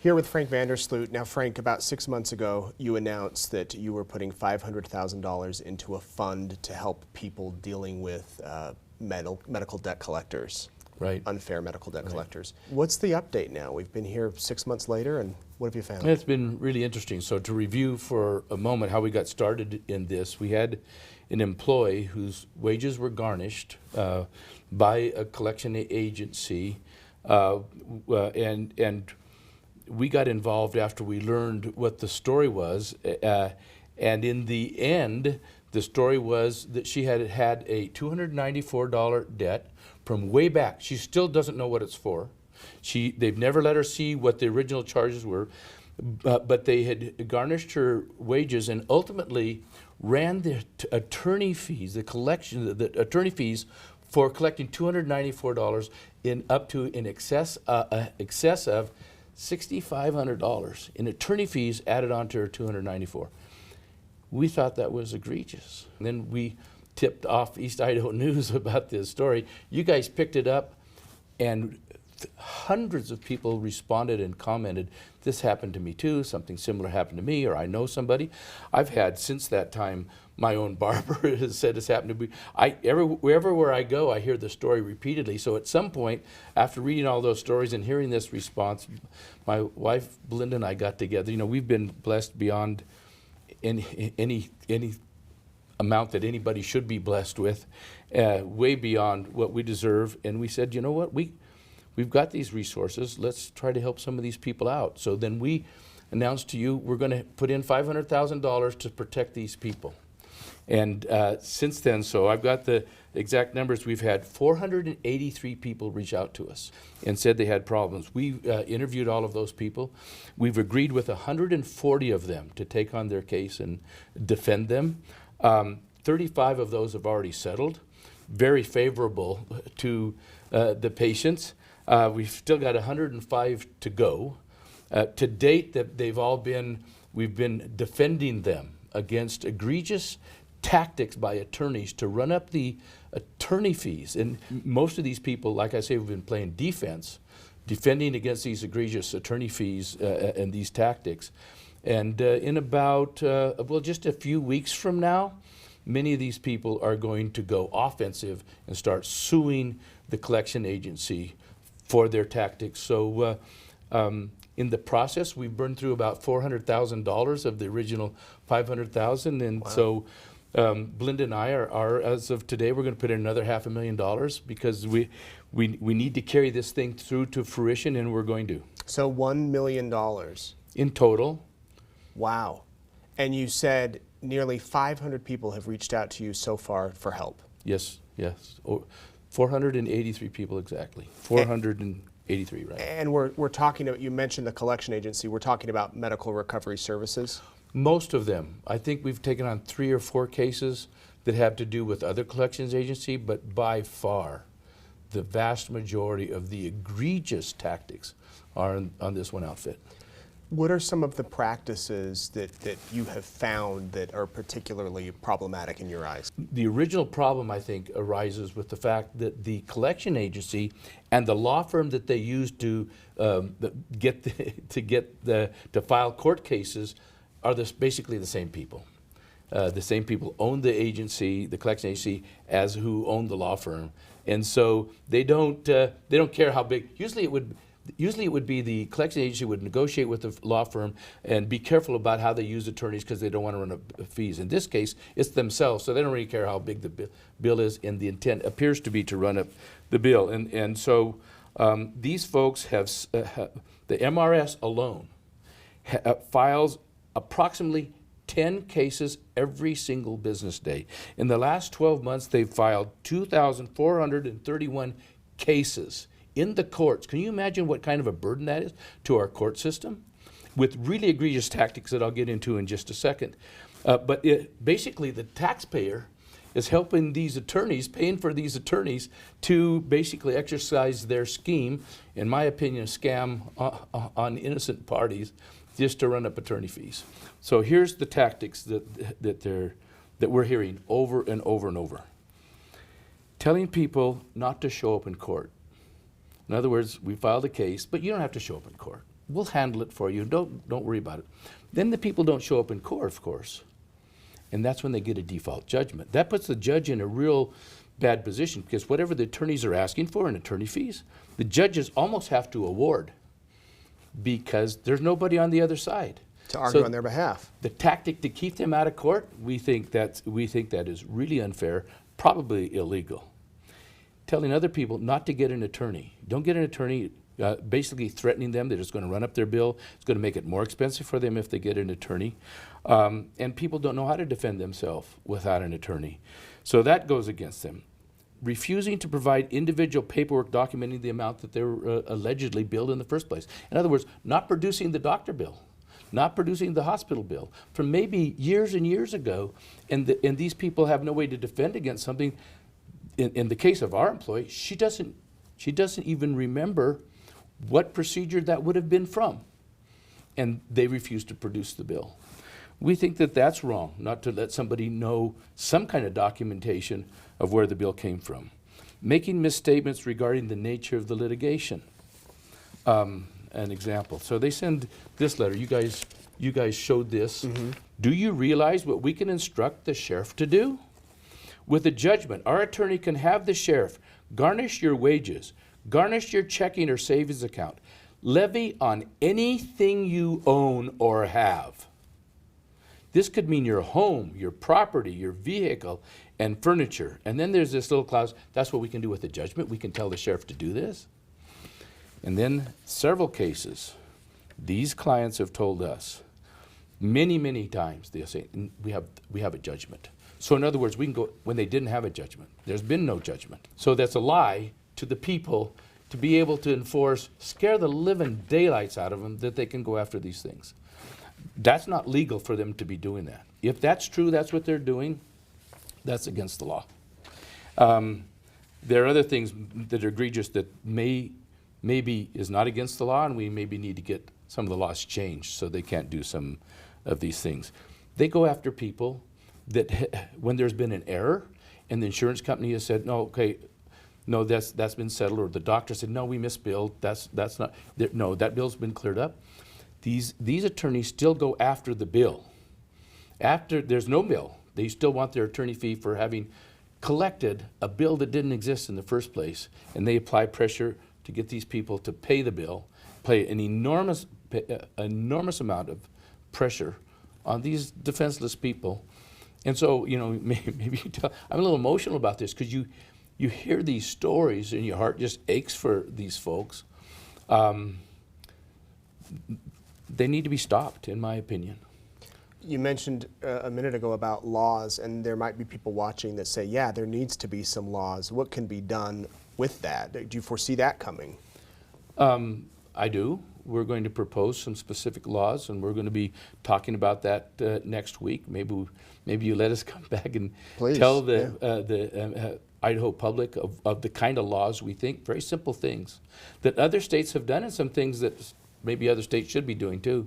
Here with Frank VanderSloot. Now, Frank, about 6 months ago, you announced that you were putting $500,000 into a fund to help people dealing with medical debt collectors. Right. Unfair medical debt collectors. What's the update now? We've been here 6 months later, and what have you found? It's been really interesting. So to review for a moment how we got started in this, we had an employee whose wages were garnished by a collection agency, and we got involved after we learned what the story was, and in the end, the story was that she had had a $294 debt from way back. She still doesn't know what it's for. They've never let her see what the original charges were, but they had garnished her wages and ultimately ran the attorney fees, the attorney fees for collecting $294 in excess of $6,500 in attorney fees added on to her $294. We thought that was egregious. And then we tipped off East Idaho News about this story. You guys picked it up, and hundreds of people responded and commented, "This happened to me too, something similar happened to me," or "I know somebody." I've had, since that time, my own barber has said it's happened to me. Wherever I go, I hear the story repeatedly. So at some point, after reading all those stories and hearing this response, my wife, Belinda, and I got together. You know, we've been blessed beyond any amount that anybody should be blessed with, way beyond what we deserve. And we said, you know what, we've got these resources. Let's try to help some of these people out. So then we announced to you we're going to put in $500,000 to protect these people. And since then, so I've got the exact numbers. We've had 483 people reach out to us and said they had problems. We interviewed all of those people. We've agreed with 140 of them to take on their case and defend them. 35 of those have already settled, very favorable to the patients. We've still got 105 to go. To date, we've been defending them against egregious tactics by attorneys to run up the attorney fees. And most of these people, like I say, have been playing defense, defending against these egregious attorney fees and these tactics. And in about, just a few weeks from now, many of these people are going to go offensive and start suing the collection agency for their tactics. So in the process, we've burned through about $400,000 of the original $500,000. And wow. So Belinda and I are, as of today, we're going to put in another $500,000 because we need to carry this thing through to fruition, and we're going to. So $1 million. In total. Wow. And you said nearly 500 people have reached out to you so far for help. Yes. 483 people exactly. 483, right. And we're talking about, you mentioned the collection agency, we're talking about medical recovery services? Most of them. I think we've taken on 3 or 4 cases that have to do with other collections agency, but by far, the vast majority of the egregious tactics are on this one outfit. What are some of the practices that you have found that are particularly problematic in your eyes? The original problem, I think, arises with the fact that the collection agency and the law firm that they use to file court cases are basically the same people. The same people own the agency, the collection agency, as who own the law firm, and so they don't care how big. Usually it would be the collection agency would negotiate with the law firm and be careful about how they use attorneys because they don't want to run up fees. In this case, it's themselves, so they don't really care how big the bill is, and the intent appears to be to run up the bill. And so these folks have, the MRS alone files approximately 10 cases every single business day. In the last 12 months, they've filed 2,431 cases in the courts. Can you imagine what kind of a burden that is to our court system? With really egregious tactics that I'll get into in just a second. But basically the taxpayer is helping these attorneys, paying for these attorneys to basically exercise their scheme, in my opinion, a scam on innocent parties, just to run up attorney fees. So here's the tactics that we're hearing over and over and over. Telling people not to show up in court. In other words, we filed a case, but you don't have to show up in court. we'll handle it for you. Don't worry about it. Then the people don't show up in court, of course. And that's when they get a default judgment. That puts the judge in a real bad position, because whatever the attorneys are asking for in attorney fees, the judges almost have to award, because there's nobody on the other side to argue on their behalf. The tactic to keep them out of court, we think that is really unfair, probably illegal. Telling other people not to get an attorney. Don't get an attorney, basically threatening them that it's going to run up their bill. It's going to make it more expensive for them if they get an attorney. And people don't know how to defend themselves without an attorney. So that goes against them. Refusing to provide individual paperwork documenting the amount that they were allegedly billed in the first place. In other words, not producing the doctor bill, not producing the hospital bill from maybe years and years ago, and these people have no way to defend against something. In the case of our employee, she doesn't even remember what procedure that would have been from, and they refuse to produce the bill. We think that that's wrong, not to let somebody know some kind of documentation of where the bill came from. Making misstatements regarding the nature of the litigation. An example. So they send this letter. You guys showed this. Mm-hmm. Do you realize what we can instruct the sheriff to do? With a judgment, our attorney can have the sheriff garnish your wages, garnish your checking or savings account, levy on anything you own or have. This could mean your home, your property, your vehicle, and furniture. And then there's this little clause, that's what we can do with the judgment. We can tell the sheriff to do this. And then several cases, these clients have told us many, many times, they'll say, we have a judgment. So in other words, we can go when they didn't have a judgment. There's been no judgment. So that's a lie to the people to be able to enforce, scare the living daylights out of them that they can go after these things. That's not legal for them to be doing that. If that's true, that's what they're doing, that's against the law. There are other things that are egregious that maybe is not against the law, and we maybe need to get some of the laws changed so they can't do some of these things. They go after people that when there's been an error and the insurance company has said, no, okay, no, that's been settled, or the doctor said, no, we misbilled, that's not, no, that bill's been cleared up. These attorneys still go after the bill. After there's no bill, they still want their attorney fee for having collected a bill that didn't exist in the first place, and they apply pressure to get these people to pay the bill, play an enormous amount of pressure on these defenseless people. And so, you know, maybe you tell, I'm a little emotional about this, because you hear these stories and your heart just aches for these folks. They need to be stopped, in my opinion. You mentioned a minute ago about laws, and there might be people watching that say, yeah, there needs to be some laws. What can be done with that? Do you foresee that coming? I do. We're going to propose some specific laws, and we're going to be talking about that next week. Maybe you let us come back and Please, tell the Idaho public of the kind of laws we think, very simple things, that other states have done, and some things that maybe other states should be doing too,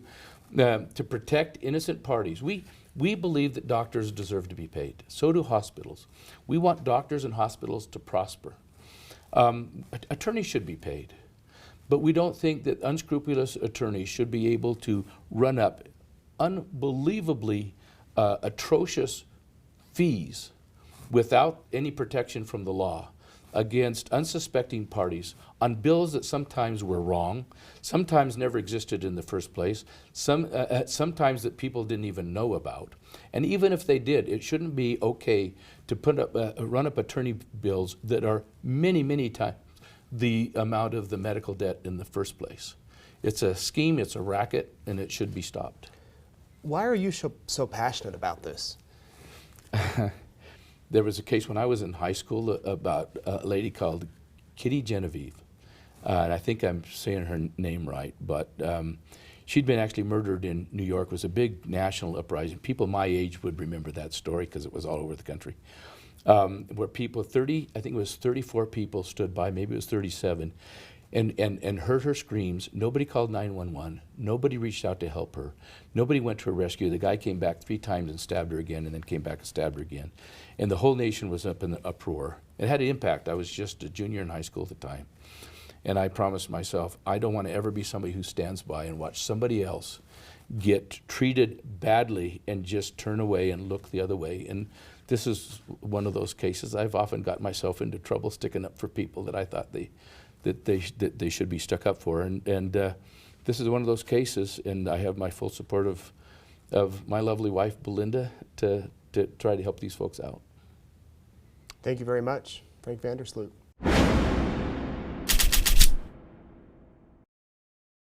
to protect innocent parties. We believe that doctors deserve to be paid. So do hospitals. We want doctors and hospitals to prosper. Attorneys should be paid. But we don't think that unscrupulous attorneys should be able to run up unbelievably atrocious fees without any protection from the law against unsuspecting parties on bills that sometimes were wrong, sometimes never existed in the first place, sometimes that people didn't even know about. And even if they did, it shouldn't be okay to run up attorney bills that are many, many times the amount of the medical debt in the first place. It's a scheme, it's a racket, and it should be stopped. Why are you so passionate about this? There was a case when I was in high school about a lady called Kitty Genevieve. And I think I'm saying her name right, but she'd been actually murdered in New York. It was a big national uprising. People my age would remember that story because it was all over the country. Where people, I think it was 34 people stood by, maybe it was 37, and heard her screams. Nobody called 911. Nobody reached out to help her. Nobody went to her rescue. The guy came back 3 times and stabbed her again, and then came back and stabbed her again. And the whole nation was up in the uproar. It had an impact. I was just a junior in high school at the time. And I promised myself, I don't want to ever be somebody who stands by and watch somebody else get treated badly and just turn away and look the other way. And this is one of those cases. I've often got myself into trouble sticking up for people that I thought they should be stuck up for. And this is one of those cases, and I have my full support of my lovely wife, Belinda, to try to help these folks out. Thank you very much, Frank VanderSloot.